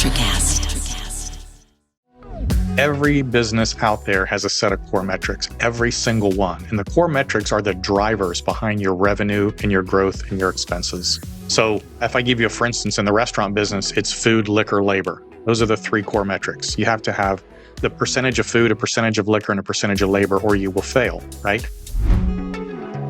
NutriCast. Every business out there has a set of core metrics, every single one. And the core metrics are the drivers behind your revenue and your growth and your expenses. So if I give you for instance, in the restaurant business, it's food, liquor, labor. Those are the three core metrics. You have to have the percentage of food, a percentage of liquor, and a percentage of labor, or you will fail, right?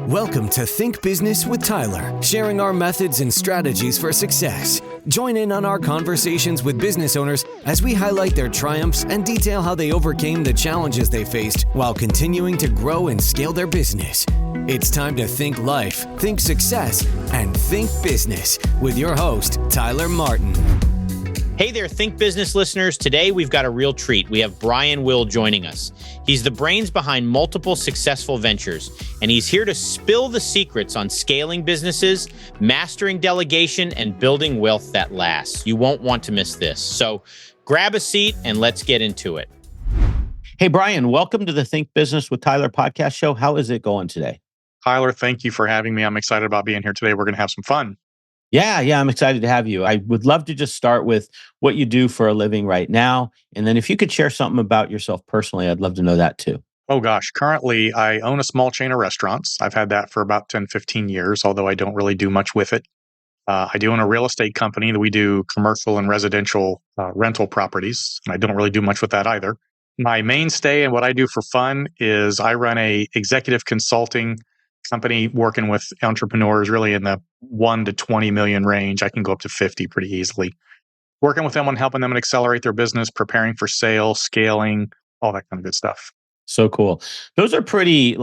Welcome to Think Business with Tyler, sharing our methods and strategies for success. Join in on our conversations with business owners as we highlight their triumphs and detail how they overcame the challenges they faced while continuing to grow and scale their business. It's time to think life, think success, and think business with your host, Tyler Martin. Hey there, Think Business listeners. Today, we've got a real treat. We have Brian Will joining us. He's the brains behind multiple successful ventures, and he's here to spill the secrets on scaling businesses, mastering delegation, and building wealth that lasts. You won't want to miss this. So grab a seat and let's get into it. Hey, Brian, welcome to the Think Business with Tyler podcast show. How is it going today? Tyler, thank you for having me. I'm excited about being here today. We're going to have some fun. Yeah, I'm excited to have you. I would love to just start with what you do for a living right now. And then if you could share something about yourself personally, I'd love to know that too. Oh gosh, currently I own a small chain of restaurants. I've had that for about 10, 15 years, although I don't really do much with it. I do own a real estate company that we do commercial and residential rental properties. And I don't really do much with that either. My mainstay and what I do for fun is I run a executive consulting company working with entrepreneurs really in the 1 to 20 million range. I can go up to 50 pretty easily. Working with them on helping them accelerate their business, preparing for sale, scaling, all that kind of good stuff. So cool. Those are pretty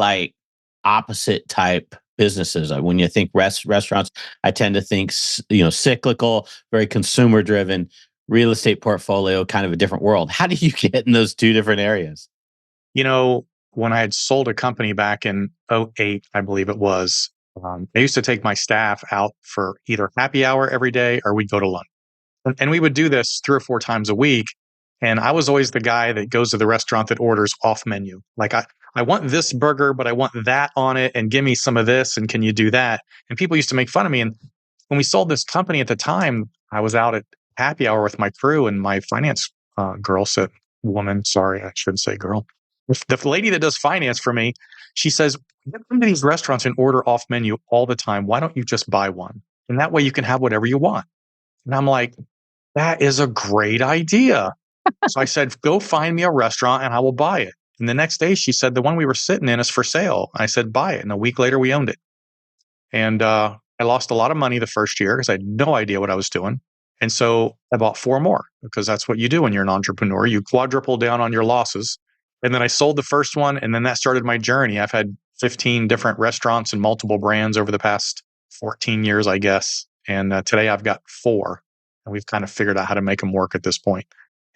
opposite type businesses. When you think restaurants, I tend to think, cyclical, very consumer driven, real estate portfolio, kind of a different world. How do you get in those two different areas? When I had sold a company back in 2008, I believe it was, I used to take my staff out for either happy hour every day or we'd go to lunch. And we would do this 3 or 4 times a week. And I was always the guy that goes to the restaurant that orders off menu. Like, I want this burger, but I want that on it, and give me some of this, and can you do that? And people used to make fun of me. And when we sold this company at the time, I was out at happy hour with my crew, and my finance woman, sorry, I shouldn't say girl. The lady that does finance for me, she says, you come to these restaurants and order off menu all the time. Why don't you just buy one? And that way you can have whatever you want. And I'm like, that is a great idea. So I said, go find me a restaurant and I will buy it. And the next day she said, the one we were sitting in is for sale. I said, buy it. And a week later we owned it. And I lost a lot of money the first year because I had no idea what I was doing. And so I bought 4 more because that's what you do when you're an entrepreneur. You quadruple down on your losses. And then I sold the first one, and then that started my journey. I've had 15 different restaurants and multiple brands over the past 14 years, I guess. And today I've got 4, and we've kind of figured out how to make them work at this point.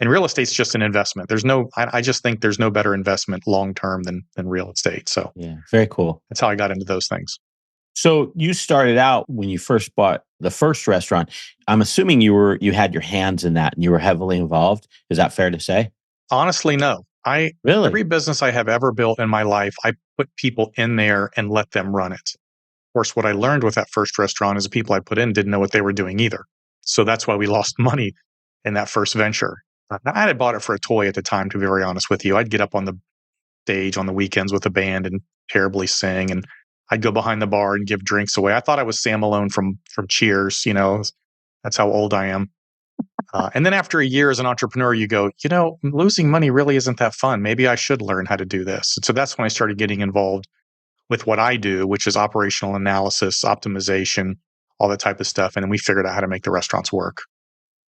And real estate's just an investment. I just think there's no better investment long-term than real estate. So yeah, very cool. That's how I got into those things. So you started out when you first bought the first restaurant. I'm assuming you had your hands in that and you were heavily involved. Is that fair to say? Honestly, no. Every business I have ever built in my life, I put people in there and let them run it. Of course, what I learned with that first restaurant is the people I put in didn't know what they were doing either. So that's why we lost money in that first venture. I had bought it for a toy at the time, to be very honest with you. I'd get up on the stage on the weekends with a band and terribly sing, and I'd go behind the bar and give drinks away. I thought I was Sam Malone from Cheers. That's how old I am. And then after a year as an entrepreneur, you go, losing money really isn't that fun. Maybe I should learn how to do this. And so that's when I started getting involved with what I do, which is operational analysis, optimization, all that type of stuff. And then we figured out how to make the restaurants work.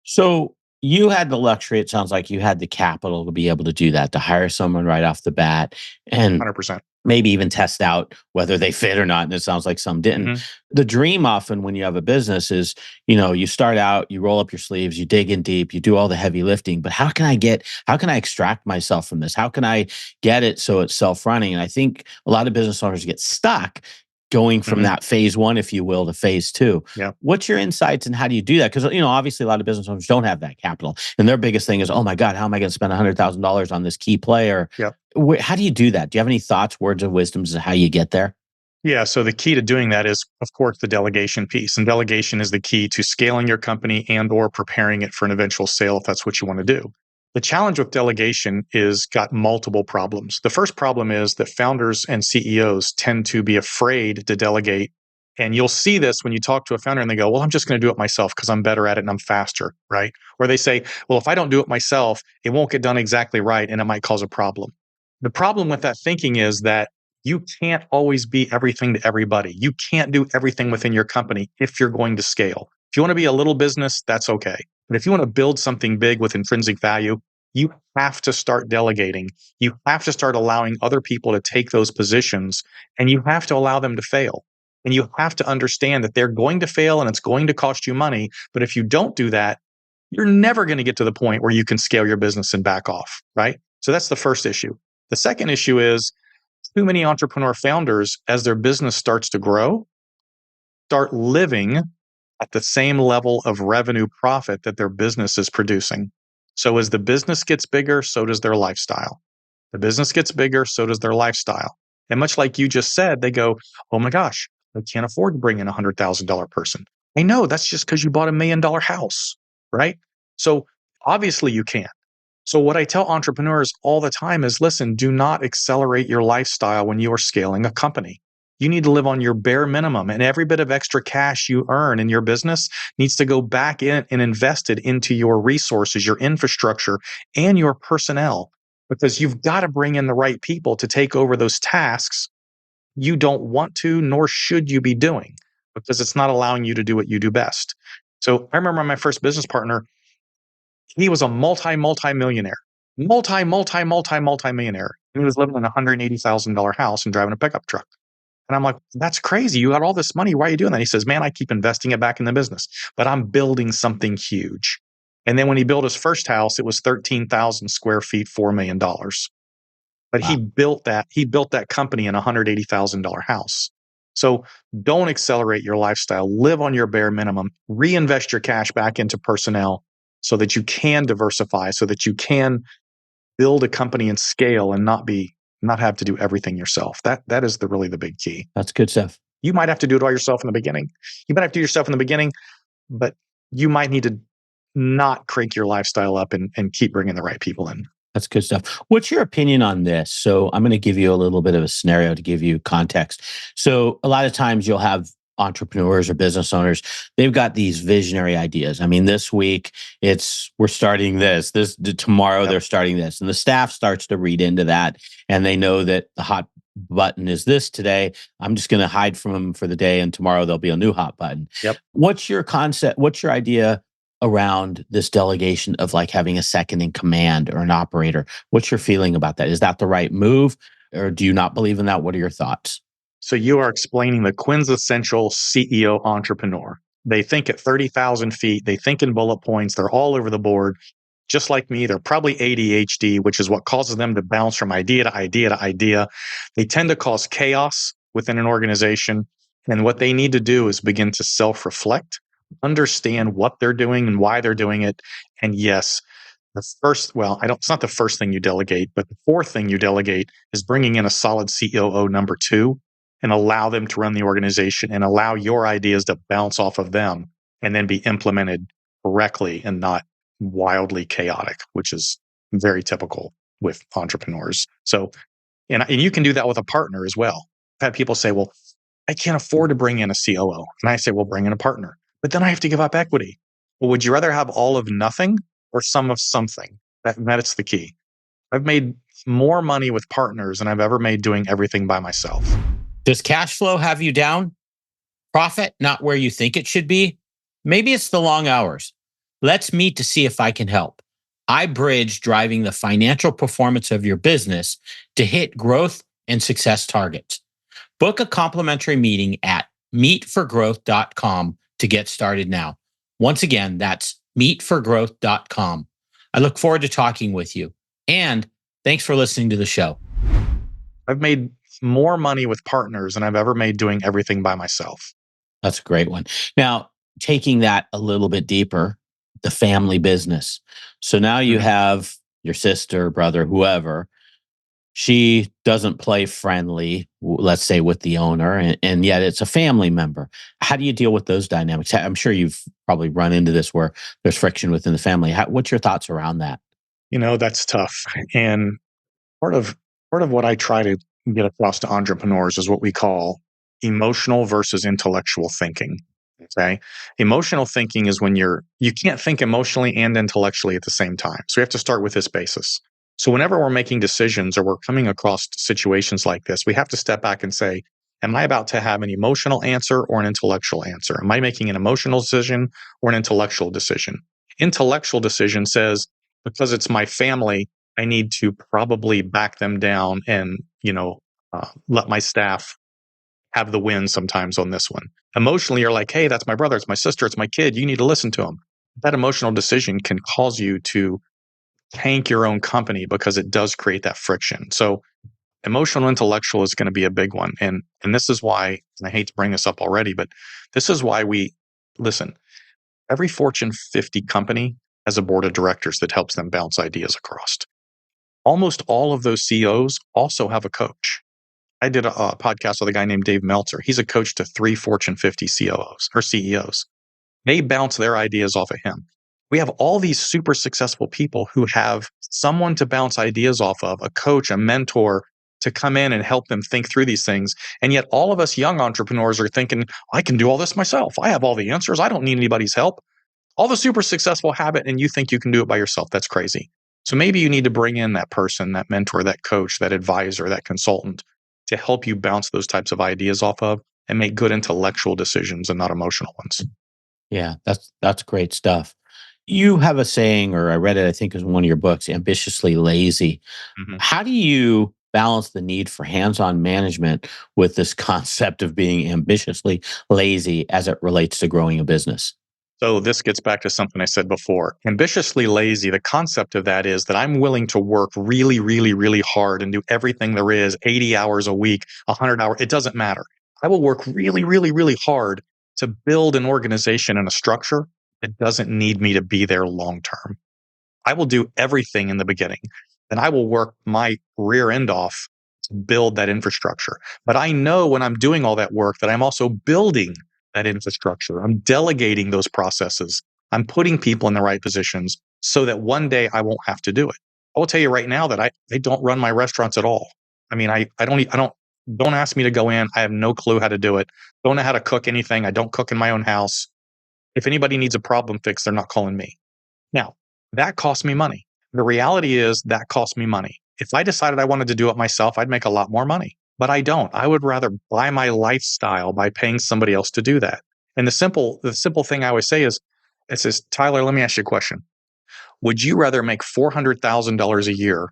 So you had the luxury, it sounds like you had the capital to be able to do that, to hire someone right off the bat and 100%. Maybe even test out whether they fit or not. And it sounds like some didn't. Mm-hmm. The dream often when you have a business is, you start out, you roll up your sleeves, you dig in deep, you do all the heavy lifting, but how can I extract myself from this? How can I get it so it's self-running? And I think a lot of business owners get stuck going from that phase 1, if you will, to phase 2. Yeah. What's your insights and how do you do that? Because, obviously a lot of business owners don't have that capital. And their biggest thing is, oh my God, how am I going to spend $100,000 on this key player? Yep. How do you do that? Do you have any thoughts, words of wisdom as to how you get there? Yeah. So the key to doing that is, of course, the delegation piece. And delegation is the key to scaling your company and or preparing it for an eventual sale if that's what you want to do. The challenge with delegation is got multiple problems. The first problem is that founders and CEOs tend to be afraid to delegate. And you'll see this when you talk to a founder and they go, well, I'm just going to do it myself because I'm better at it and I'm faster, right? Or they say, well, if I don't do it myself, it won't get done exactly right and it might cause a problem. The problem with that thinking is that you can't always be everything to everybody. You can't do everything within your company if you're going to scale. If you want to be a little business, that's okay. But if you want to build something big with intrinsic value, you have to start delegating. You have to start allowing other people to take those positions, and you have to allow them to fail. And you have to understand that they're going to fail and it's going to cost you money. But if you don't do that, you're never going to get to the point where you can scale your business and back off, right? So that's the first issue. The second issue is too many entrepreneur founders, as their business starts to grow, start living at the same level of revenue profit that their business is producing. So as the business gets bigger, so does their lifestyle. The business gets bigger, so does their lifestyle. And much like you just said, they go, oh my gosh, I can't afford to bring in a $100,000 person. I know that's just because you bought $1 million house, right? So obviously you can. So what I tell entrepreneurs all the time is, listen, do not accelerate your lifestyle when you are scaling a company. You need to live on your bare minimum, and every bit of extra cash you earn in your business needs to go back in and invested into your resources, your infrastructure, and your personnel, because you've got to bring in the right people to take over those tasks you don't want to, nor should you be doing, because it's not allowing you to do what you do best. So I remember my first business partner, he was a multi-millionaire, multi-millionaire. He was living in a $180,000 house and driving a pickup truck. And I'm like, that's crazy. You got all this money. Why are you doing that? He says, man, I keep investing it back in the business, but I'm building something huge. And then when he built his first house, it was 13,000 square feet, $4 million. But Wow. he built that company in a $180,000 house. So don't accelerate your lifestyle. Live on your bare minimum. Reinvest your cash back into personnel so that you can diversify, so that you can build a company and scale and not have to do everything yourself. That is really the big key. That's good stuff. You might have to do it all yourself in the beginning. You might have to do it yourself in the beginning, but you might need to not crank your lifestyle up and keep bringing the right people in. That's good stuff. What's your opinion on this? So I'm going to give you a little bit of a scenario to give you context. So a lot of times you'll have entrepreneurs or business owners, they've got these visionary ideas. I mean, this week we're starting this tomorrow they're starting this, and the staff starts to read into that, and they know that the hot button is this today. I'm just going to hide from them for the day, and tomorrow there'll be a new hot button. Yep. What's your concept? What's your idea around this delegation of like having a second in command or an operator? What's your feeling about that? Is that the right move, or do you not believe in that? What are your thoughts? So you are explaining the quintessential CEO entrepreneur. They think at 30,000 feet, they think in bullet points, they're all over the board. Just like me, they're probably ADHD, which is what causes them to bounce from idea to idea to idea. They tend to cause chaos within an organization. And what they need to do is begin to self-reflect, understand what they're doing and why they're doing it. And yes, it's not the first thing you delegate, but the fourth thing you delegate is bringing in a solid COO number two and allow them to run the organization and allow your ideas to bounce off of them and then be implemented correctly and not wildly chaotic, which is very typical with entrepreneurs. So, and you can do that with a partner as well. I've had people say, well, I can't afford to bring in a COO. And I say, well, bring in a partner, but then I have to give up equity. Well, would you rather have all of nothing or some of something? That's the key. I've made more money with partners than I've ever made doing everything by myself. Does cash flow have you down? Profit not where you think it should be? Maybe it's the long hours. Let's meet to see if I can help. I bridge driving the financial performance of your business to hit growth and success targets. Book a complimentary meeting at meetforgrowth.com to get started now. Once again, that's meetforgrowth.com. I look forward to talking with you. And thanks for listening to the show. I've made more money with partners than I've ever made doing everything by myself. That's a great one. Now, taking that a little bit deeper, the family business. So now you have your sister, brother, whoever. she doesn't play friendly, let's say, with the owner, and yet it's a family member. How do you deal with those dynamics? I'm sure you've probably run into this where there's friction within the family. What's your thoughts around that? That's tough. And part of part of what I try to get across to entrepreneurs is what we call emotional versus intellectual thinking. Okay. Emotional thinking is when you can't think emotionally and intellectually at the same time. So we have to start with this basis. So whenever we're making decisions or we're coming across situations like this, we have to step back and say, am I about to have an emotional answer or an intellectual answer? Am I making an emotional decision or an intellectual decision? Intellectual decision says, because it's my family, I need to probably back them down and, let my staff have the win sometimes on this one. Emotionally, you're like, hey, that's my brother, it's my sister, it's my kid. You need to listen to them. That emotional decision can cause you to tank your own company because it does create that friction. So emotional intellectual is going to be a big one. And this is why, and I hate to bring this up already, but this is why we listen, every Fortune 50 company has a board of directors that helps them bounce ideas across. Almost all of those CEOs also have a coach. I did a podcast with a guy named Dave Meltzer. He's a coach to 3 Fortune 50 COOs or CEOs. They bounce their ideas off of him. We have all these super successful people who have someone to bounce ideas off of, a coach, a mentor to come in and help them think through these things. And yet all of us young entrepreneurs are thinking, I can do all this myself. I have all the answers. I don't need anybody's help. All the super successful have it, and you think you can do it by yourself. That's crazy. So maybe you need to bring in that person, that mentor, that coach, that advisor, that consultant to help you bounce those types of ideas off of and make good intellectual decisions and not emotional ones. Yeah, that's great stuff. You have a saying, or I read it, I think, is one of your books, ambitiously lazy. Mhm. How do you balance the need for hands-on management with this concept of being ambitiously lazy as it relates to growing a business? So this gets back to something I said before. Ambitiously lazy, the concept of that is that I'm willing to work really, really, really hard and do everything there is, 80 hours a week, 100 hours, it doesn't matter. I will work really, really, really hard to build an organization and a structure that doesn't need me to be there long term. I will do everything in the beginning. Then I will work my rear end off to build that infrastructure. But I know when I'm doing all that work that I'm also building that infrastructure. I'm delegating those processes. I'm putting people in the right positions so that one day I won't have to do it. I will tell you right now that I don't run my restaurants at all. I mean, don't ask me to go in. I have no clue how to do it. Don't know how to cook anything. I don't cook in my own house. If anybody needs a problem fixed, they're not calling me. Now, that costs me money. The reality is that costs me money. If I decided I wanted to do it myself, I'd make a lot more money, but I don't. I would rather buy my lifestyle by paying somebody else to do that. And the simple thing I always say is, it says, Tyler, let me ask you a question. Would you rather make $400,000 a year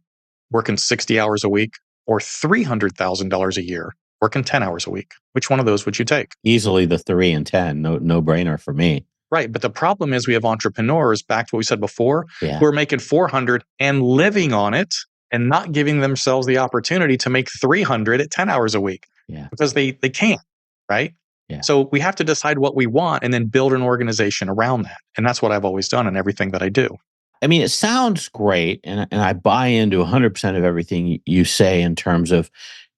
working 60 hours a week or $300,000 a year working 10 hours a week? Which one of those would you take? Easily the 3 and 10, no brainer for me. Right. But the problem is we have entrepreneurs, back to what we said before, Yeah, who are making 400 and living on it and not giving themselves the opportunity to make 300 at 10 hours a week yeah, because they can't. Right. yeah. So we have to decide what we want and then build an organization around that. And that's what I've always done in everything that I do. I mean, it sounds great, and I buy into 100% of everything you say in terms of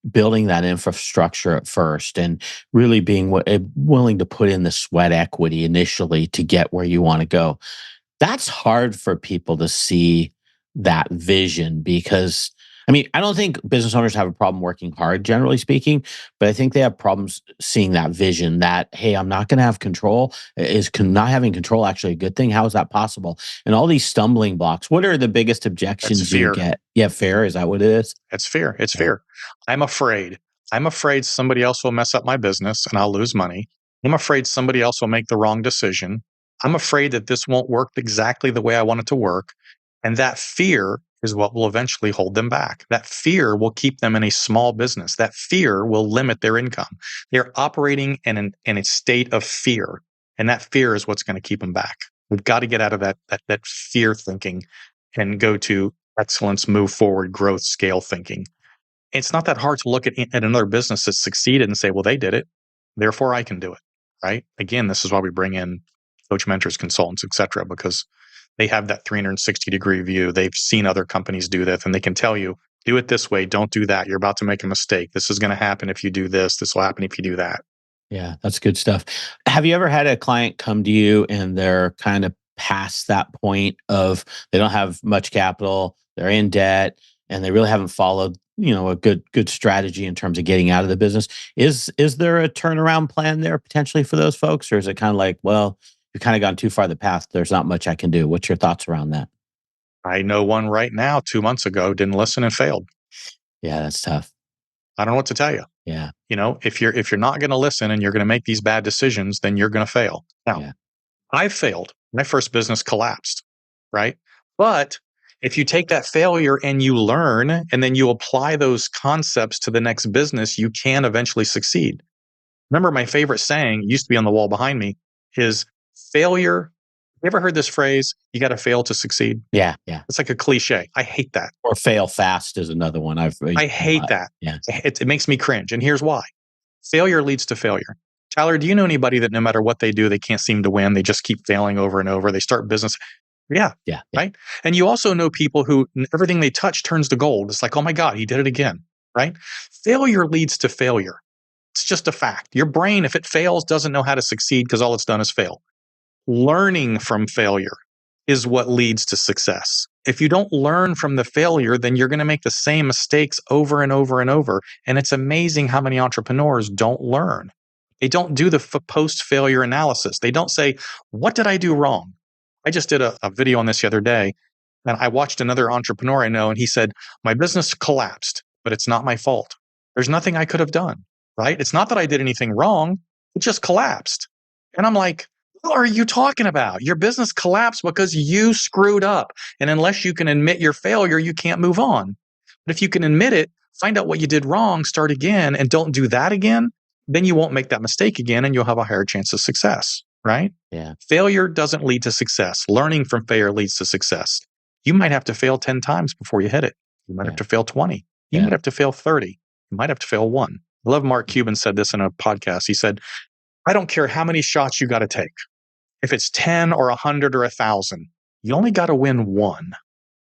building that infrastructure at first and really being willing to put in the sweat equity initially to get where you want to go. That's hard for people to see that vision because I mean, I don't think business owners have a problem working hard, generally speaking, but I think they have problems seeing that vision that, hey, I'm not going to have control. Not having control actually a good thing? How is that possible? And all these stumbling blocks. What are the biggest That's objections you fear. get? Yeah, fair. Is that what it is? It's fear. It's Yeah. fear. I'm afraid. I'm afraid somebody else will mess up my business and I'll lose money. I'm afraid somebody else will make the wrong decision. I'm afraid that this won't work exactly the way I want it to work. And that fear is what will eventually hold them back. That fear will keep them in a small business. That fear will limit their income. They're operating in a state of fear. And that fear is what's going to keep them back. We've got to get out of that fear thinking and go to excellence, move forward, growth, scale thinking. It's not that hard to look at another business that succeeded and say, well, they did it. Therefore, I can do it. Right. Again, this is why we bring in coach mentors, consultants, et cetera, because they have that 360-degree view. They've seen other companies do this and they can tell you, Do it this way. Don't do that. You're about to make a mistake. This is going to happen if you do this. This will happen if you do that. Yeah, that's good stuff. Have you ever had a client come to you and they're kind of past that point of they don't have much capital, they're in debt, and they really haven't followed, a good strategy in terms of getting out of the business? Is there a turnaround plan there potentially for those folks, or is it kind of like, well, you've kind of gone too far the path. There's not much I can do. What's your thoughts around that? I know one right now, 2 months ago, didn't listen and failed. Yeah, that's tough. I don't know what to tell you. Yeah, If you're not going to listen and you're going to make these bad decisions, then you're going to fail. Now, yeah, I failed. My first business collapsed, right? But if you take that failure and you learn and then you apply those concepts to the next business, you can eventually succeed. Remember, my favorite saying used to be on the wall behind me is failure. You ever heard this phrase? You got to fail to succeed. yeah, yeah. It's like a cliche. I hate that. Or fail fast is another one I've used I a hate lot. that. Yeah. It makes me cringe. And here's why. Failure leads to failure. Tyler, do you know anybody that no matter what they do, they can't seem to win? They just keep failing over and over. They start business. Yeah. Yeah, yeah, Right. And you also know people who everything they touch turns to gold. It's like, oh my God, he did it again. Right. Failure leads to failure. It's just a fact. Your brain, if it fails, doesn't know how to succeed because all it's done is fail. Learning from failure is what leads to success. If you don't learn from the failure, then you're going to make the same mistakes over and over and over. And it's amazing how many entrepreneurs don't learn. They don't do the post failure analysis. They don't say, what did I do wrong? I just did a video on this the other day, and I watched another entrepreneur I know, and he said, my business collapsed, but it's not my fault. There's nothing I could have done, right? It's not that I did anything wrong. It just collapsed. And I'm like, what are you talking about? Your business collapsed because you screwed up. And unless you can admit your failure, you can't move on. But if you can admit it, find out what you did wrong, start again, and don't do that again, then you won't make that mistake again and you'll have a higher chance of success, right? yeah, Failure doesn't lead to success. Learning from failure leads to success. You might have to fail 10 times before you hit it. You might have yeah, to fail 20. You yeah. might have to fail 30. You might have to fail one. I love Mark Cuban said this in a podcast. He said, I don't care how many shots you got to take. If it's 10 or 100 or 1,000, you only got to win one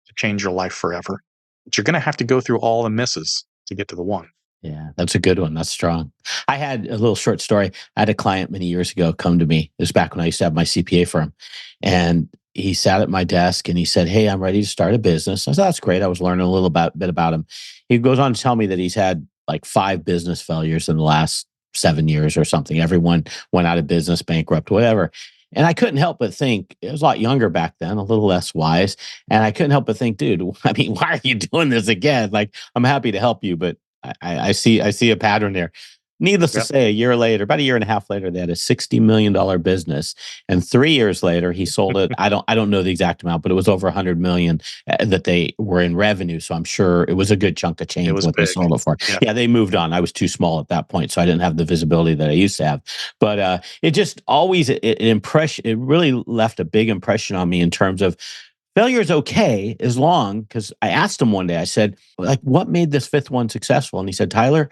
to change your life forever. But you're going to have to go through all the misses to get to the one. Yeah, that's a good one. That's strong. I had a little short story. I had a client many years ago come to me. It was back when I used to have my CPA firm. And he sat at my desk and he said, hey, I'm ready to start a business. I said, that's great. I was learning a little bit about him. He goes on to tell me that he's had like 5 business failures in the last 7 years or something. Everyone went out of business, bankrupt, whatever. And I couldn't help but think, it was a lot younger back then, a little less wise. And I couldn't help but think, dude, I mean, why are you doing this again? Like, I'm happy to help you, but I see a pattern there. Needless to Yep. say, a year later, about a year and a half later, they had a $60 million business, and 3 years later, he sold it. I don't know the exact amount, but it was over 100 million that they were in revenue. So I'm sure it was a good chunk of It change was what they big. sold it for. Yeah. Yeah, they moved on. I was too small at that point, so I didn't have the visibility that I used to have. But it just always it really left a big impression on me in terms of failure is okay as long, because I asked him one day, I said, like, what made this 5th one successful? And he said, Tyler,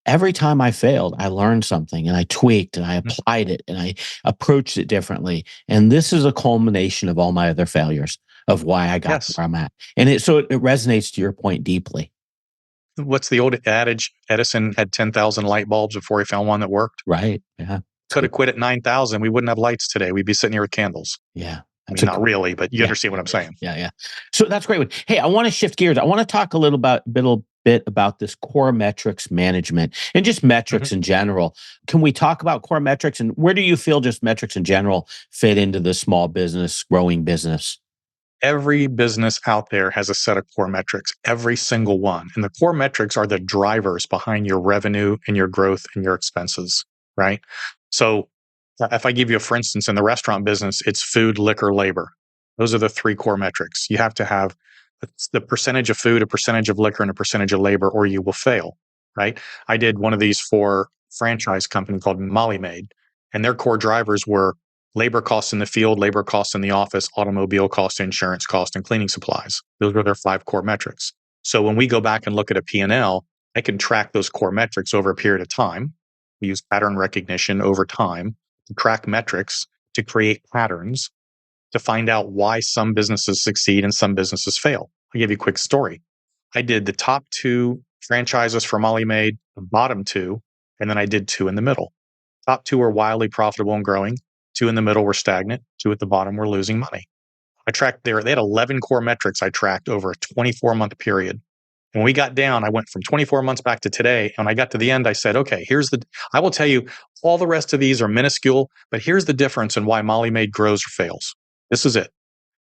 every time I failed, I learned something and I tweaked and I applied it and I approached it differently. And this is a culmination of all my other failures of why I got to Yes. where I'm at. And it resonates to your point deeply. What's the old adage? Edison had 10,000 light bulbs before he found one that worked. Right. Yeah. It's Could good. have quit at 9,000. We wouldn't have lights today. We'd be sitting here with candles. Yeah. I That's mean, a not really, but you yeah. understand what I'm saying. Yeah, yeah. So that's great. Hey, I want to shift gears. I want to talk a little bit about this core metrics management and just Mhm. metrics in general. Can we talk about core metrics, and where do you feel just metrics in general fit into the small business, growing business? Every business out there has a set of core metrics, every single one. And the core metrics are the drivers behind your revenue and your growth and your expenses, right? So if I give you a, for instance, in the restaurant business, it's food, liquor, labor. Those are the 3 core metrics. You have to have the percentage of food, a percentage of liquor, and a percentage of labor, or you will fail, right? I did one of these for a franchise company called Molly Maid, and their core drivers were labor costs in the field, labor costs in the office, automobile cost, insurance cost, and cleaning supplies. Those are their 5 core metrics. So when we go back and look at a P&L, I can track those core metrics over a period of time. We use pattern recognition over time to track metrics to create patterns to find out why some businesses succeed and some businesses fail. I'll give you a quick story. I did the top two franchises for Molly Maid, the bottom two, and then I did two in the middle. Top two were wildly profitable and growing. Two in the middle were stagnant. Two at the bottom were losing money. I tracked there. They had 11 core metrics I tracked over a 24-month period. When we got down, I went from 24 months back to today. And when I got to the end, I said, okay, I will tell you, all the rest of these are minuscule, but here's the difference in why Molly Maid grows or fails. This is it.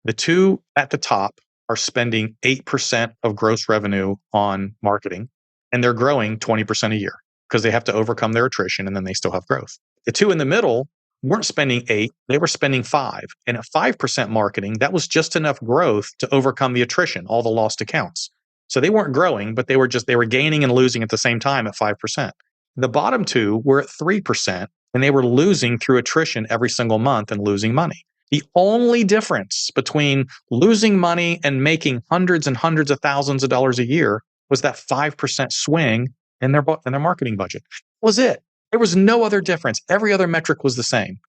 The two at the top are spending 8% of gross revenue on marketing, and they're growing 20% a year because they have to overcome their attrition and then they still have growth. The two in the middle weren't spending 8, they were spending 5. And at 5% marketing, that was just enough growth to overcome the attrition, all the lost accounts. So they weren't growing, but they were gaining and losing at the same time at 5%. The bottom two were at 3%, and they were losing through attrition every single month and losing money. The only difference between losing money and making hundreds and hundreds of thousands of dollars a year was that 5% swing in their marketing budget. That was it. There was no other difference. Every other metric was the same.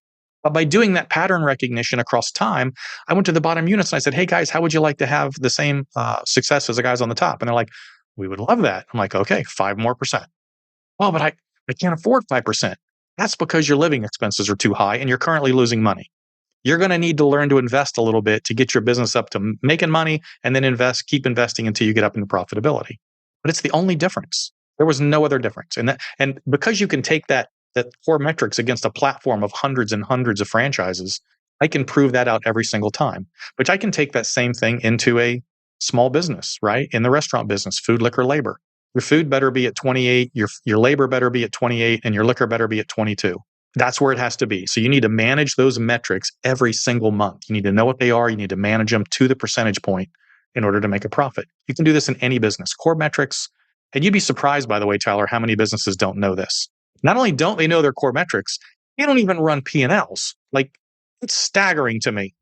But by doing that pattern recognition across time, I went to the bottom units and I said, hey guys, how would you like to have the same success as the guys on the top? And they're like, we would love that. I'm like, okay, 5% more. Oh, but I can't afford 5%. That's because your living expenses are too high and you're currently losing money. You're going to need to learn to invest a little bit to get your business up to making money and then keep investing until you get up into profitability. But it's the only difference. There was no other difference. And because you can take that core metrics against a platform of hundreds and hundreds of franchises, I can prove that out every single time. But I can take that same thing into a small business, right? In the restaurant business, food, liquor, labor. Your food better be at 28, your labor better be at 28, and your liquor better be at 22. That's where it has to be. So you need to manage those metrics every single month. You need to know what they are. You need to manage them to the percentage point in order to make a profit. You can do this in any business. Core metrics, and you'd be surprised, by the way, Tyler, how many businesses don't know this. Not only don't they know their core metrics, they don't even run P&Ls. Like, it's staggering to me.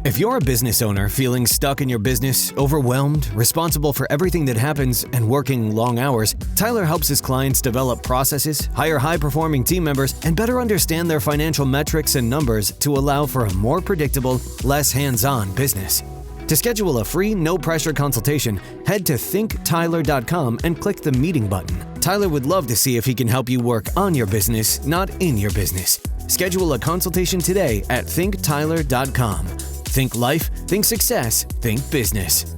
If you're a business owner feeling stuck in your business, overwhelmed, responsible for everything that happens, and working long hours, Tyler helps his clients develop processes, hire high-performing team members, and better understand their financial metrics and numbers to allow for a more predictable, less hands-on business. To schedule a free, no-pressure consultation, head to thinktyler.com and click the meeting button. Tyler would love to see if he can help you work on your business, not in your business. Schedule a consultation today at thinktyler.com. Think life, think success, think business.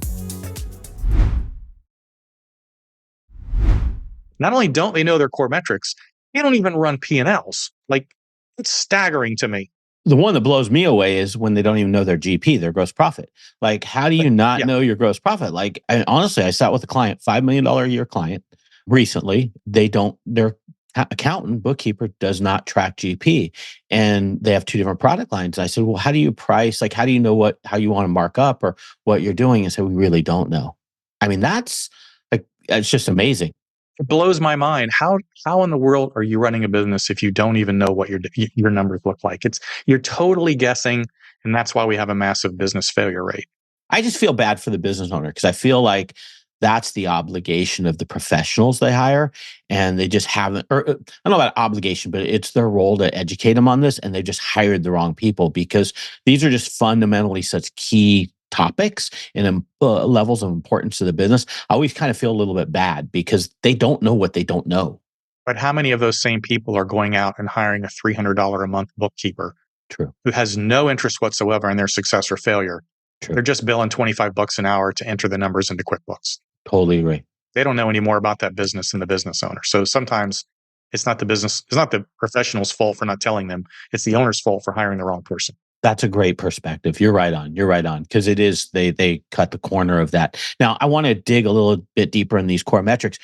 Not only don't they know their core metrics, they don't even run P&Ls. Like, it's staggering to me. The one that blows me away is when they don't even know their GP, their gross profit. Like, how do you not know your gross profit? Like, honestly, I sat with a client, $5 million a year client recently. Their accountant, bookkeeper does not track GP, and they have two different product lines. I said, well, how do you price? Like, how do you know how you want to mark up or what you're doing? And said, we really don't know. I mean, that's like, it's just amazing. It blows my mind. How in the world are you running a business if you don't even know what your numbers look like? You're totally guessing, and that's why we have a massive business failure rate. I just feel bad for the business owner because I feel like that's the obligation of the professionals they hire, and they just haven't, or I don't know about obligation, but it's their role to educate them on this, and they just hired the wrong people because these are just fundamentally such key topics and levels of importance to the business. I always kind of feel a little bit bad because they don't know what they don't know. But how many of those same people are going out and hiring a $300 a month bookkeeper? True. Who has no interest whatsoever in their success or failure? True. They're just billing $25 an hour to enter the numbers into QuickBooks. Totally agree. They don't know any more about that business than the business owner. So sometimes it's not the professional's fault for not telling them. It's the owner's fault for hiring the wrong person. That's a great perspective. You're right on. Because it is, they cut the corner of that. Now, I want to dig a little bit deeper in these core metrics.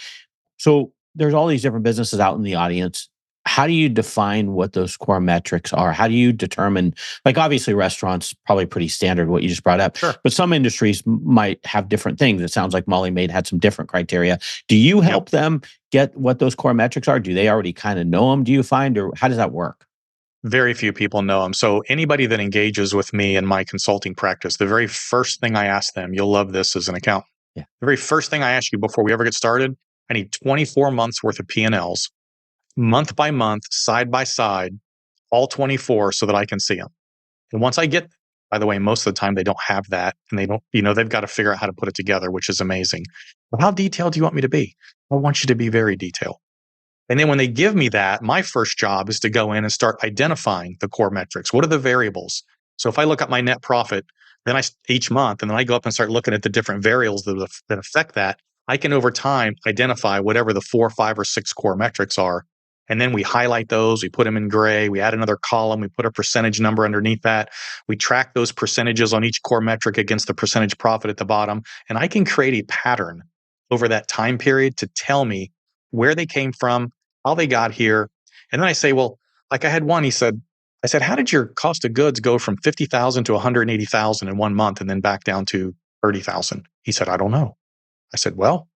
So there's all these different businesses out in the audience. How do you define what those core metrics are? How do you determine, like obviously restaurants, probably pretty standard what you just brought up, Sure. But some industries might have different things. It sounds like Molly Maid had some different criteria. Do you help them get what those core metrics are? Do they already kind of know them, do you find, or how does that work? Very few people know them. So anybody that engages with me in my consulting practice, the very first thing I ask them, you'll love this as an accountant. Yeah. The very first thing I ask you before we ever get started, I need 24 months worth of P&Ls, month by month, side by side, all 24 so that I can see them. And once I get By the way, most of the time they don't have that, and they don't, they've got to figure out how to put it together, which is amazing. But how detailed do you want me to be? I want you to be very detailed. And then when they give me that, my first job is to go in and start identifying the core metrics. What are the variables? So if I look at my net profit, then each month, and then I go up and start looking at the different variables that affect that, I can over time identify whatever the 4, 5, or 6 core metrics are. And then we highlight those, we put them in gray, we add another column, we put a percentage number underneath that. We track those percentages on each core metric against the percentage profit at the bottom. And I can create a pattern over that time period to tell me where they came from, how they got here. And then I say, well, like I had one, I said, how did your cost of goods go from 50,000 to 180,000 in 1 month and then back down to 30,000? He said, I don't know. I said, well,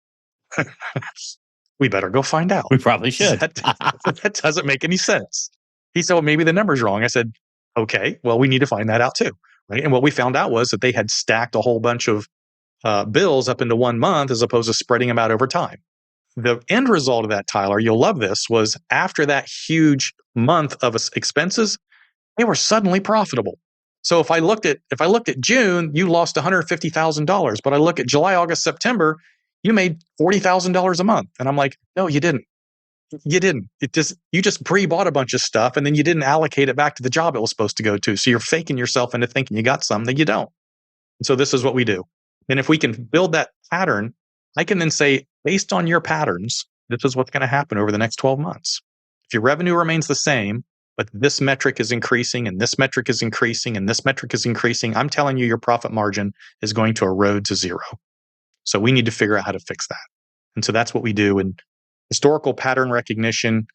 we better go find out. We probably should. That doesn't make any sense. He said, well, maybe the number's wrong. I said, okay, well, we need to find that out too. Right. And what we found out was that they had stacked a whole bunch of bills up into 1 month as opposed to spreading them out over time. The end result of that, Tyler, you'll love this, was after that huge month of expenses, they were suddenly profitable. So if I looked at June, you lost $150,000, but I look at July, August, September, you made $40,000 a month. And I'm like, no, you didn't. You didn't. You just pre-bought a bunch of stuff and then you didn't allocate it back to the job it was supposed to go to. So you're faking yourself into thinking you got something that you don't. And so this is what we do. And if we can build that pattern, I can then say, based on your patterns, this is what's going to happen over the next 12 months. If your revenue remains the same, but this metric is increasing and this metric is increasing and this metric is increasing, I'm telling you, your profit margin is going to erode to zero. So we need to figure out how to fix that. And so that's what we do. In historical pattern recognition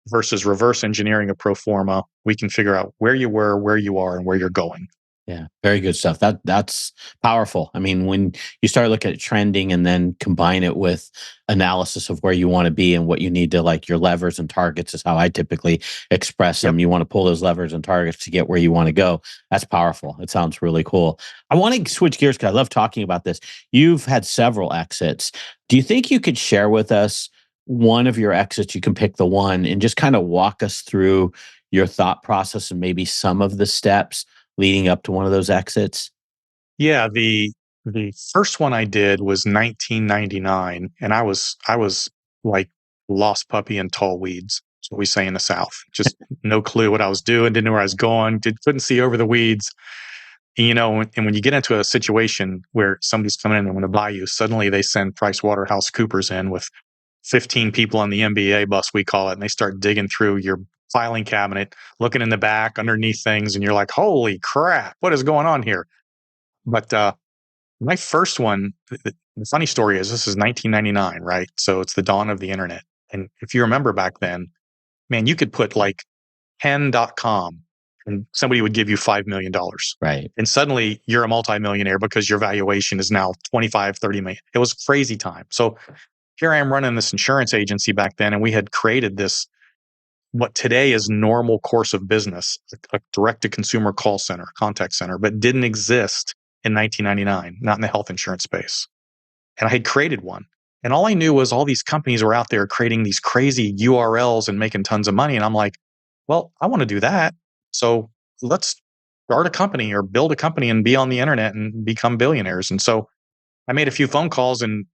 versus reverse engineering a pro forma, we can figure out where you were, where you are, and where you're going. Yeah, very good stuff. That's powerful. I mean, when you start looking at trending and then combine it with analysis of where you want to be and what you need to, like your levers and targets is how I typically express them. You want to pull those levers and targets to get where you want to go. That's powerful. It sounds really cool. I want to switch gears because I love talking about this. You've had several exits. Do you think you could share with us one of your exits? You can pick the one and just kind of walk us through your thought process and maybe some of the steps leading up to one of those exits? Yeah, the first one I did was 1999, and I was like lost puppy in tall weeds. That's what we say in the South. Just no clue what I was doing, didn't know where I was going, couldn't see over the weeds. And when you get into a situation where somebody's coming in and want to buy you, suddenly they send PricewaterhouseCoopers in with 15 people on the MBA bus, we call it, and they start digging through your filing cabinet, looking in the back, underneath things, and you're like, holy crap, what is going on here? But my first one, the funny story is this is 1999, right? So it's the dawn of the internet. And if you remember back then, man, you could put like pen.com and somebody would give you $5 million. Right. And suddenly you're a multimillionaire because your valuation is now 25, 30 million. It was a crazy time. So here I am running this insurance agency back then, and we had created this, what today is normal course of business, a direct-to-consumer call center, contact center, but didn't exist in 1999, not in the health insurance space. And I had created one. And all I knew was all these companies were out there creating these crazy URLs and making tons of money. And I'm like, well, I want to do that. So let's start a company or build a company and be on the internet and become billionaires. And so I made a few phone calls and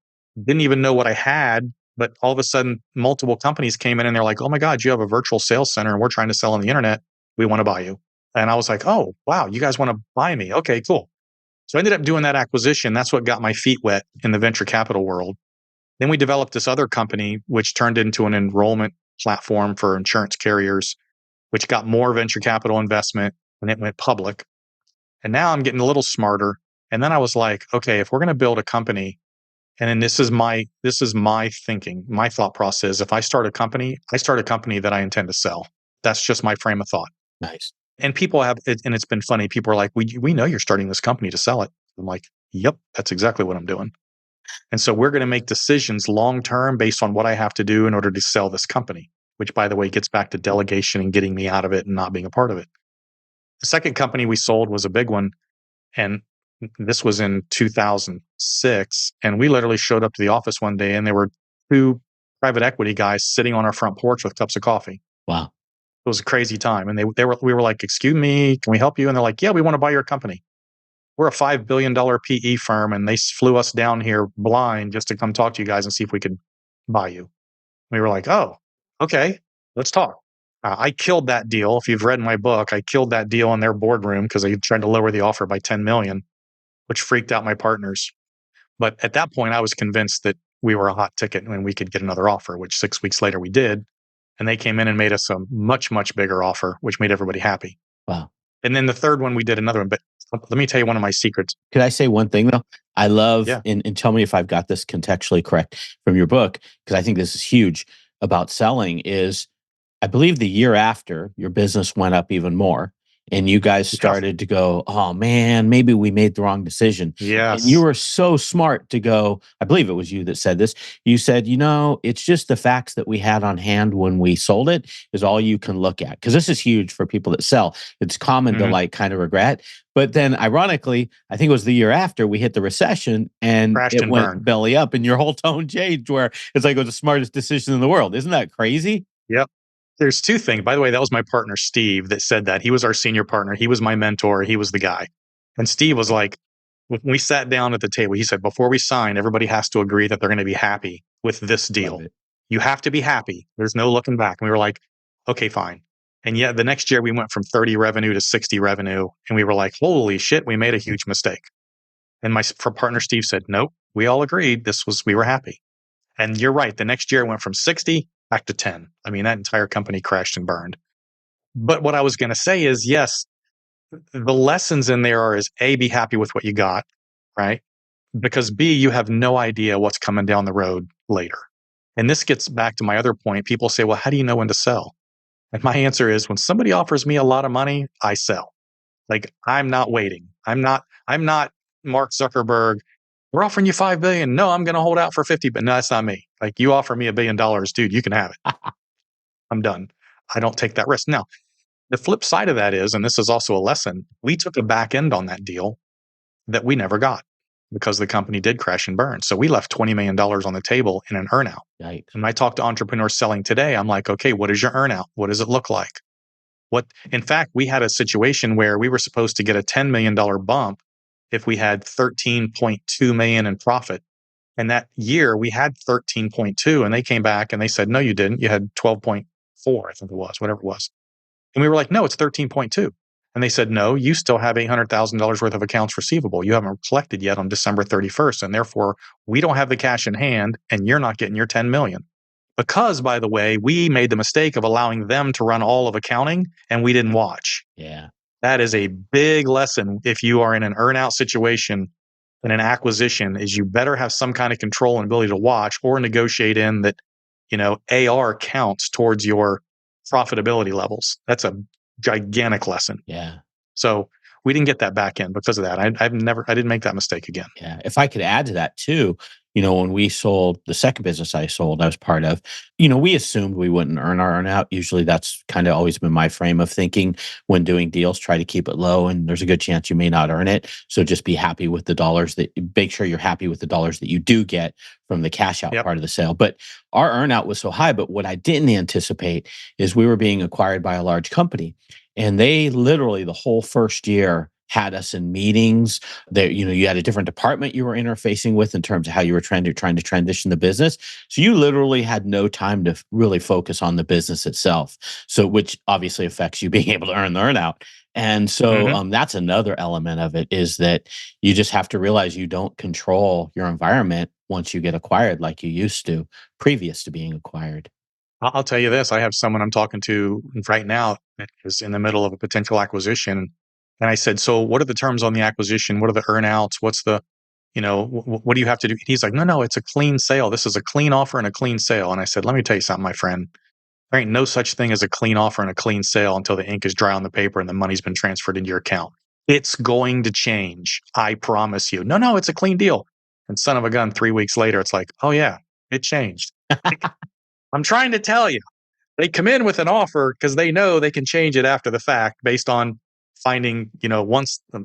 didn't even know what I had. But all of a sudden, multiple companies came in and they're like, oh my God, you have a virtual sales center and we're trying to sell on the internet. We want to buy you. And I was like, oh, wow, you guys want to buy me? Okay, cool. So I ended up doing that acquisition. That's what got my feet wet in the venture capital world. Then we developed this other company, which turned into an enrollment platform for insurance carriers, which got more venture capital investment, and it went public. And now I'm getting a little smarter. And then I was like, okay, if we're going to build a company, and then this is my thinking, my thought process. If I start a company that I intend to sell. That's just my frame of thought. Nice. And people have, and it's been funny. People are like, we know you're starting this company to sell it. I'm like, yep, that's exactly what I'm doing. And so we're going to make decisions long term based on what I have to do in order to sell this company, which, by the way, gets back to delegation and getting me out of it and not being a part of it. The second company we sold was a big one. And this was in 2006. And we literally showed up to the office one day and there were 2 private equity guys sitting on our front porch with cups of coffee. Wow. It was a crazy time. And we were like, excuse me, can we help you? And they're like, yeah, we want to buy your company. we're a $5 billion PE firm and they flew us down here blind just to come talk to you guys and see if we could buy you. We were like, oh, okay, let's talk. I killed that deal. If you've read my book, I killed that deal in their boardroom because they tried to lower the offer by 10 million, which freaked out my partners. But at that point, I was convinced that we were a hot ticket and we could get another offer, which 6 weeks later we did. And they came in and made us a much, much bigger offer, which made everybody happy. Wow. And then the third one, we did another one. But let me tell you one of my secrets. Could I say one thing though? I love, Yeah. and tell me if I've got this contextually correct from your book, because I think this is huge about selling is I believe the year after your business went up even more and you guys Yeah. started to go, oh man, maybe we made the wrong decision. And you Yes. were so smart to go, I believe it was you that said this. You said, it's just the facts that we had on hand when we sold it is all you can look at. Because this is huge for people that sell. It's common to Mhm. like kind of regret. But then ironically, I think it was the year after we hit the recession and Crashed it and went burned. belly up and your whole tone changed where it's like it was the smartest decision in the world. Isn't that crazy? Yep. There's two things. By the way, that was my partner, Steve, that said that. He was our senior partner. He was my mentor. He was the guy. And Steve was like, when we sat down at the table, he said, before we sign, everybody has to agree that they're going to be happy with this Love deal. it. You have to be happy. There's no looking back. And we were like, okay, fine. And yet the next year we went from 30 revenue to 60 revenue. And we were like, holy shit, we made a huge mistake. And my partner, Steve, said, nope, we all agreed we were happy. And you're right. The next year it went from 60 back to 10. I mean, that entire company crashed and burned. But what I was going to say is, yes, the lessons in there are is A, be happy with what you got, right? Because B, you have no idea what's coming down the road later. And this gets back to my other point. People say, well, how do you know when to sell? And my answer is when somebody offers me a lot of money, I sell. Like I'm not waiting. I'm not Mark Zuckerberg. We're offering you 5 billion. No, I'm going to hold out for 50, but no, that's not me. Like you offer me $1 billion, dude, you can have it. I'm done. I don't take that risk. Now, the flip side of that is, and this is also a lesson, we took a back end on that deal that we never got because the company did crash and burn. So we left $20 million on the table in an earnout. Yikes. And I talk to entrepreneurs selling today. I'm like, okay, what is your earnout? What does it look like? In fact, we had a situation where we were supposed to get a $10 million bump if we had 13.2 million in profit. And that year we had 13.2 and they came back and they said, no, you didn't. You had 12.4, I think it was, whatever it was. And we were like, no, it's 13.2. And they said, no, you still have $800,000 worth of accounts receivable. You haven't collected yet on December 31st. And therefore we don't have the cash in hand and you're not getting your 10 million. Because, by the way, we made the mistake of allowing them to run all of accounting and we didn't watch. Yeah. That is a big lesson if you are in an earnout situation in an acquisition is you better have some kind of control and ability to watch or negotiate in that, AR counts towards your profitability levels. That's a gigantic lesson. Yeah. So we didn't get that back in because of that. I didn't make that mistake again. Yeah. If I could add to that too, when we sold the second business I was part of, we assumed we wouldn't earn our earn out. Usually that's kind of always been my frame of thinking when doing deals, try to keep it low and there's a good chance you may not earn it. So just be happy with the dollars make sure you're happy with the dollars that you do get from the cash out Yep. part of the sale. But our earn out was so high. But what I didn't anticipate is we were being acquired by a large company and they literally the whole first year had us in meetings there. You had a different department you were interfacing with in terms of how you were trying to transition the business. So you literally had no time to really focus on the business itself. So which obviously affects you being able to earn the earnout. And so that's another element of it is that you just have to realize you don't control your environment once you get acquired like you used to previous to being acquired. I'll tell you this. I have someone I'm talking to right now that is in the middle of a potential acquisition. And I said, so what are the terms on the acquisition? What are the earnouts? What's the, what do you have to do? He's like, no, it's a clean sale. This is a clean offer and a clean sale. And I said, let me tell you something, my friend. There ain't no such thing as a clean offer and a clean sale until the ink is dry on the paper and the money's been transferred into your account. It's going to change. I promise you. No, it's a clean deal. And son of a gun, 3 weeks later, it's like, oh yeah, it changed. I'm trying to tell you. They come in with an offer because they know they can change it after the fact based on finding, once I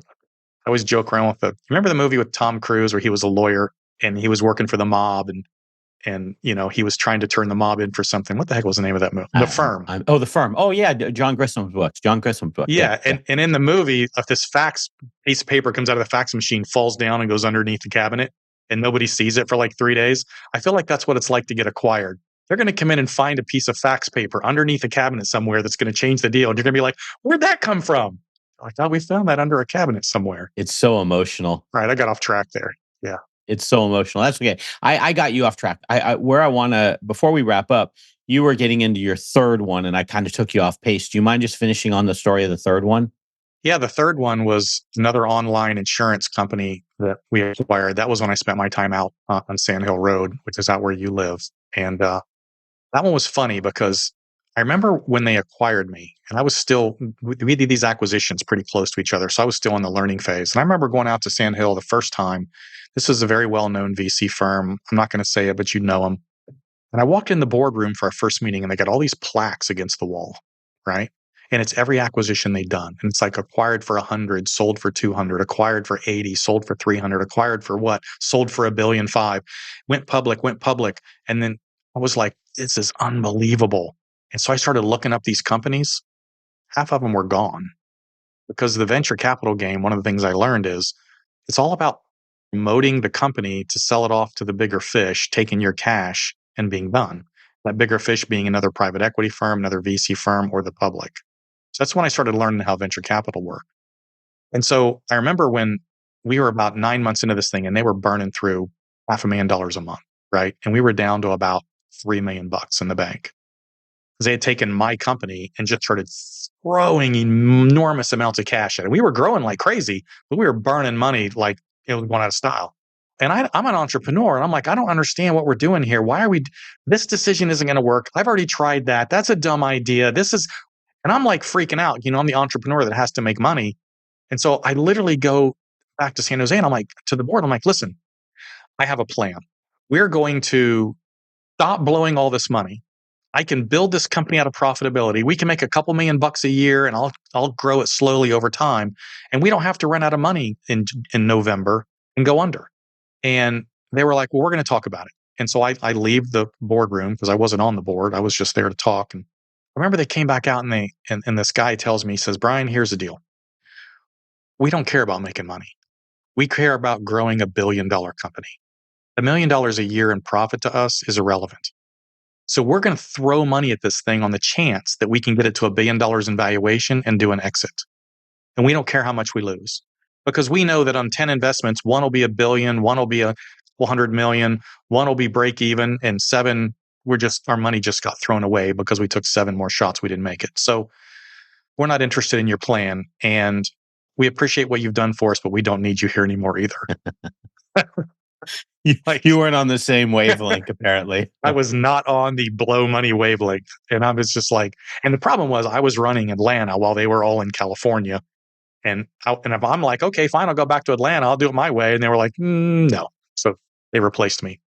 always joke around with remember the movie with Tom Cruise where he was a lawyer and he was working for the mob and he was trying to turn the mob in for something. What the heck was the name of that movie? The Firm. The Firm. Oh yeah, John Grissom's books. John Grissom's book. Yeah, and in the movie, if this fax piece of paper comes out of the fax machine, falls down and goes underneath the cabinet, and nobody sees it for like 3 days. I feel like that's what it's like to get acquired. They're going to come in and find a piece of fax paper underneath a cabinet somewhere that's going to change the deal. And you're going to be like, where'd that come from? I thought we found that under a cabinet somewhere. It's so emotional. Right. I got off track there. Yeah. It's so emotional. That's okay. I got you off track. Where I want to, before we wrap up, you were getting into your third one and I kind of took you off pace. Do you mind just finishing on the story of the third one? Yeah. The third one was another online insurance company that we acquired. That was when I spent my time out on Sand Hill Road, which is out where you live. And that one was funny because I remember when they acquired me, and I was still, we did these acquisitions pretty close to each other. So I was still in the learning phase. And I remember going out to Sand Hill the first time. This was a very well-known VC firm. I'm not going to say it, but you know them. And I walked in the boardroom for our first meeting, and they got all these plaques against the wall, right? And it's every acquisition they've done. And it's like acquired for 100, sold for 200, acquired for 80, sold for 300, acquired for what? Sold for $1.5 billion, went public. And then I was like, this is unbelievable. And so I started looking up these companies. Half of them were gone because the venture capital game, one of the things I learned is it's all about promoting the company to sell it off to the bigger fish, taking your cash and being done. That bigger fish being another private equity firm, another VC firm, or the public. So that's when I started learning how venture capital worked. And so I remember when we were about 9 months into this thing and they were burning through $500,000 a month, right? And we were down to about $3 million in the bank. Because they had taken my company and just started throwing enormous amounts of cash at it. We were growing like crazy, but we were burning money like it was going out of style. And I'm an entrepreneur, and I'm like, I don't understand what we're doing here. Why are we? This decision isn't going to work. I've already tried that. That's a dumb idea. And I'm like freaking out. I'm the entrepreneur that has to make money. And so I literally go back to San Jose, and I'm like to the board, I'm like, listen, I have a plan. We're going to stop blowing all this money. I can build this company out of profitability. We can make a couple $1,000,000 a year, and I'll grow it slowly over time. And we don't have to run out of money in November and go under. And they were like, well, we're going to talk about it. And so I leave the boardroom because I wasn't on the board. I was just there to talk. And I remember they came back out and this guy tells me, he says, Brian, here's the deal. We don't care about making money. We care about growing $1 billion company. $1 million a year in profit to us is irrelevant. So we're going to throw money at this thing on the chance that we can get it to $1 billion in valuation and do an exit. And we don't care how much we lose because we know that on 10 investments, one will be $1 billion, one will be a couple hundred million, one will be break even, and 7, our money just got thrown away because we took 7 more shots. We didn't make it. So we're not interested in your plan. And we appreciate what you've done for us, but we don't need you here anymore either. You weren't on the same wavelength, apparently. I was not on the blow money wavelength. And I was just like, and the problem was I was running Atlanta while they were all in California. And if I'm like, okay, fine, I'll go back to Atlanta. I'll do it my way. And they were like, no. So they replaced me.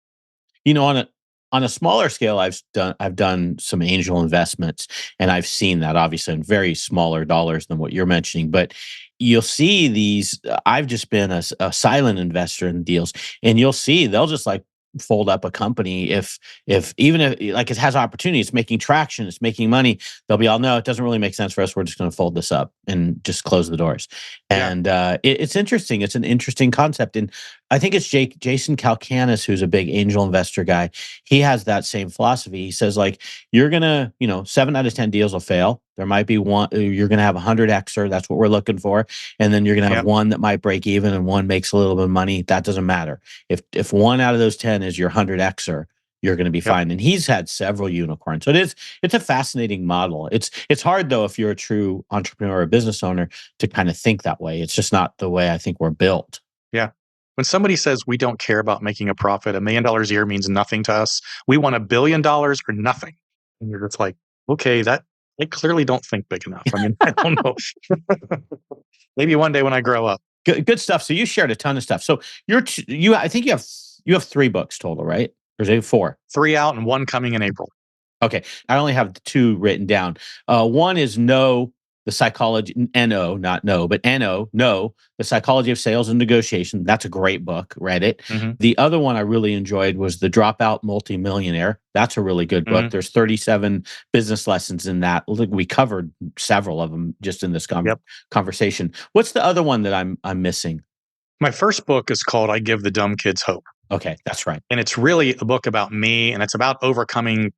On a smaller scale, I've done some angel investments, and I've seen that obviously in very smaller dollars than what you're mentioning. But you'll see these. I've just been a silent investor in deals, and you'll see they'll just like fold up a company if even if like it has opportunity, it's making traction, it's making money. They'll be all, no, it doesn't really make sense for us. We're just going to fold this up and just close the doors. Yeah. And it's interesting. It's an interesting concept, and I think it's Jason Calacanis, who's a big angel investor guy. He has that same philosophy. He says, like, you're gonna, 7 out of 10 deals will fail. There might be one, you're gonna have 100xer. That's what we're looking for, and then you're gonna have one that might break even, and one makes a little bit of money. That doesn't matter. If 1 out of those 10 is your 100xer, you're going to be fine. And he's had several unicorns. So it's a fascinating model. It's hard though if you're a true entrepreneur or business owner to kind of think that way. It's just not the way I think we're built. Yeah. When somebody says we don't care about making a profit, $1 million a year means nothing to us. We want $1 billion or nothing. And you're just like, okay, they clearly don't think big enough. I mean, I don't know. Maybe one day when I grow up. Good stuff. So you shared a ton of stuff. So I think you have 3 books total, right? Or is it 4? 3 out and 1 coming in April. Okay. I only have 2 written down. One is Know The Psychology, N-O, not no, but N-O, No, The Psychology of Sales and Negotiation. That's a great book. Read it. Mm-hmm. The other one I really enjoyed was The Dropout Multimillionaire. That's a really good book. Mm-hmm. There's 37 business lessons in that. We covered several of them just in this Yep. conversation. What's the other one that I'm missing? My first book is called I Give the Dumb Kids Hope. Okay, that's right. And it's really a book about me, and it's about overcoming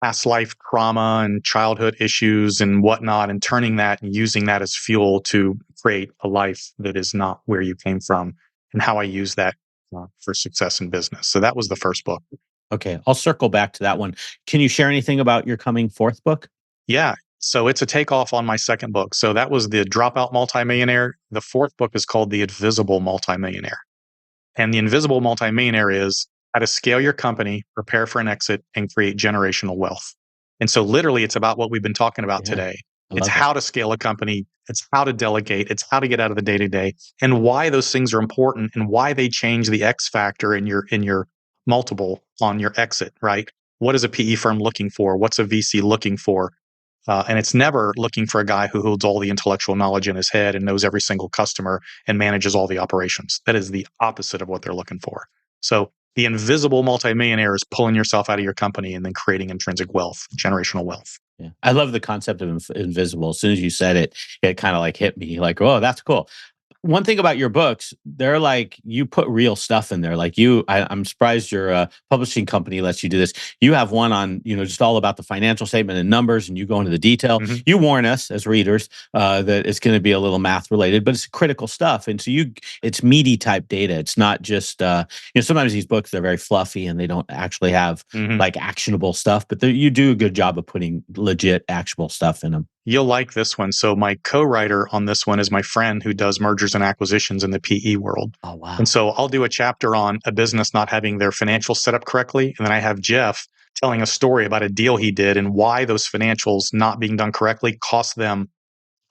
past life trauma and childhood issues and whatnot, and turning that and using that as fuel to create a life that is not where you came from, and how I use that for success in business. So that was the first book. Okay, I'll circle back to that one. Can you share anything about your coming fourth book? Yeah. So it's a takeoff on my second book. So that was the Dropout Multimillionaire. The fourth book is called The Invisible Multimillionaire. And the invisible multimillionaire is how to scale your company, prepare for an exit, and create generational wealth. And so literally it's about what we've been talking about today. It's how to scale a company. It's how to delegate. It's how to get out of the day-to-day, and why those things are important, and why they change the X factor in your multiple on your exit, right? What is a PE firm looking for? What's a VC looking for? And it's never looking for a guy who holds all the intellectual knowledge in his head and knows every single customer and manages all the operations. That is the opposite of what they're looking for. So the invisible multimillionaire is pulling yourself out of your company and then creating intrinsic wealth, generational wealth. Yeah. I love the concept of invisible. As soon as you said it, it kind of like hit me like, oh, that's cool. One thing about your books, they're like, you put real stuff in there. Like I'm surprised your publishing company lets you do this. You have one on, just all about the financial statement and numbers, and you go into the detail. Mm-hmm. You warn us as readers that it's going to be a little math related, but it's critical stuff. And so it's meaty type data. It's not just, sometimes these books, they're very fluffy and they don't actually have like actionable stuff, but you do a good job of putting legit actionable stuff in them. You'll like this one. So my co-writer on this one is my friend who does mergers and acquisitions in the PE world. Oh, wow. And so I'll do a chapter on a business not having their financials set up correctly. And then I have Jeff telling a story about a deal he did and why those financials not being done correctly cost them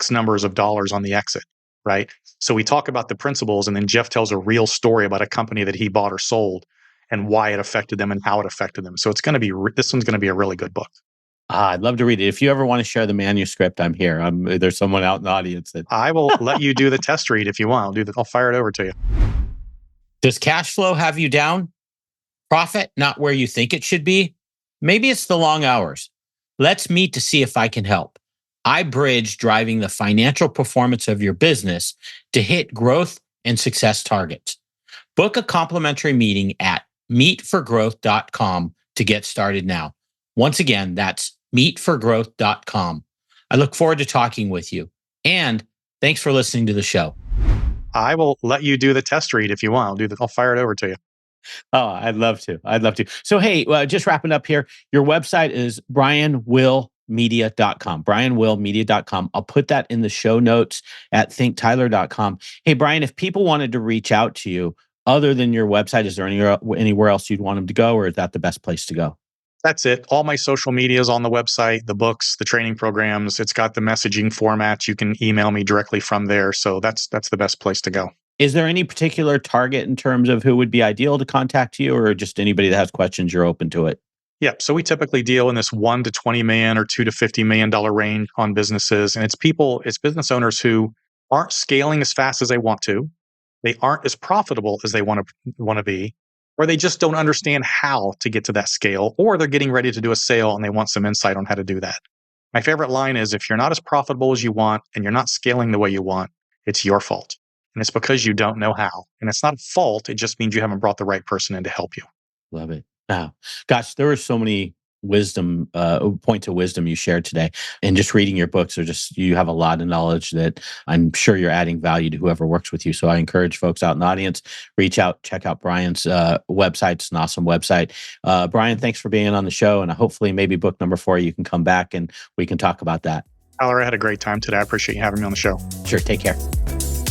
X numbers of dollars on the exit, right? So we talk about the principles, and then Jeff tells a real story about a company that he bought or sold and why it affected them and how it affected them. So this one's going to be a really good book. I'd love to read it. If you ever want to share the manuscript, I'm here. There's someone out in the audience that I will let you do the test read if you want. I'll fire it over to you. Does cash flow have you down? Profit not where you think it should be? Maybe it's the long hours. Let's meet to see if I can help. I bridge driving the financial performance of your business to hit growth and success targets. Book a complimentary meeting at meetforgrowth.com to get started now. Once again, that's meetforgrowth.com. I look forward to talking with you. And thanks for listening to the show. I will let you do the test read if you want. I'll fire it over to you. Oh, I'd love to. So, hey, just wrapping up here. Your website is brianwillmedia.com. brianwillmedia.com. I'll put that in the show notes at thinktyler.com. Hey, Brian, if people wanted to reach out to you other than your website, is there anywhere else you'd want them to go, or is that the best place to go? That's it. All my social media is on the website, the books, the training programs. It's got the messaging formats. You can email me directly from there. So that's the best place to go. Is there any particular target in terms of who would be ideal to contact you, or just anybody that has questions, you're open to it? Yeah. So we typically deal in this $1 to $20 million or $2 to $50 million range on businesses. And it's business owners who aren't scaling as fast as they want to. They aren't as profitable as they want to be, or they just don't understand how to get to that scale, or they're getting ready to do a sale and they want some insight on how to do that. My favorite line is, if you're not as profitable as you want and you're not scaling the way you want, it's your fault. And it's because you don't know how. And it's not a fault. It just means you haven't brought the right person in to help you. Love it. Wow. Gosh, there were so many points of wisdom you shared today. And just reading your books you have a lot of knowledge that I'm sure you're adding value to whoever works with you. So I encourage folks out in the audience, reach out, check out Brian's website. It's an awesome website. Brian, thanks for being on the show. And hopefully maybe book number 4, you can come back and we can talk about that. Tyler, I had a great time today. I appreciate you having me on the show. Sure. Take care.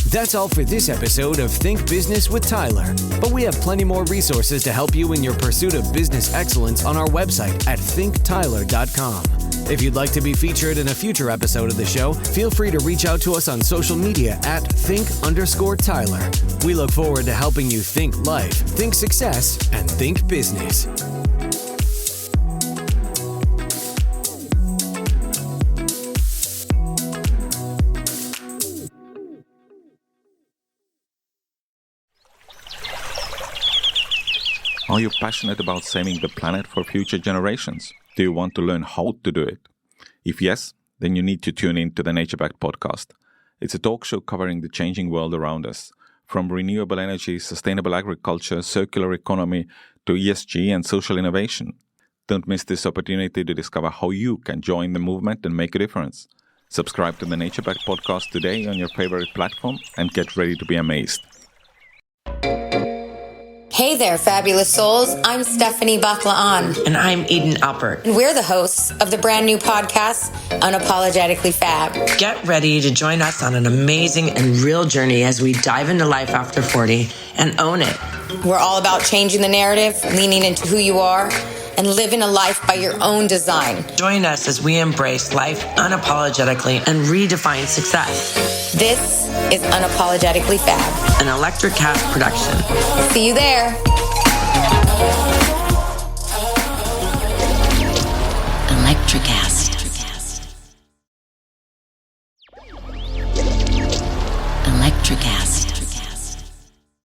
That's all for this episode of Think Business with Tyler. But we have plenty more resources to help you in your pursuit of business excellence on our website at thinktyler.com. If you'd like to be featured in a future episode of the show, feel free to reach out to us on social media at think_Tyler. We look forward to helping you think life, think success, and think business. Are you passionate about saving the planet for future generations? Do you want to learn how to do it? If yes, then you need to tune in to the Nature Backed podcast. It's a talk show covering the changing world around us, from renewable energy, sustainable agriculture, circular economy, to ESG and social innovation. Don't miss this opportunity to discover how you can join the movement and make a difference. Subscribe to the Nature Backed podcast today on your favorite platform and get ready to be amazed. Hey there, fabulous souls. I'm Stephanie Baklaan. And I'm Eden Alpert. And we're the hosts of the brand new podcast, Unapologetically Fab. Get ready to join us on an amazing and real journey as we dive into life after 40 and own it. We're all about changing the narrative, leaning into who you are, and living a life by your own design. Join us as we embrace life unapologetically and redefine success. This is Unapologetically Fab, an Electric Cat production. See you there.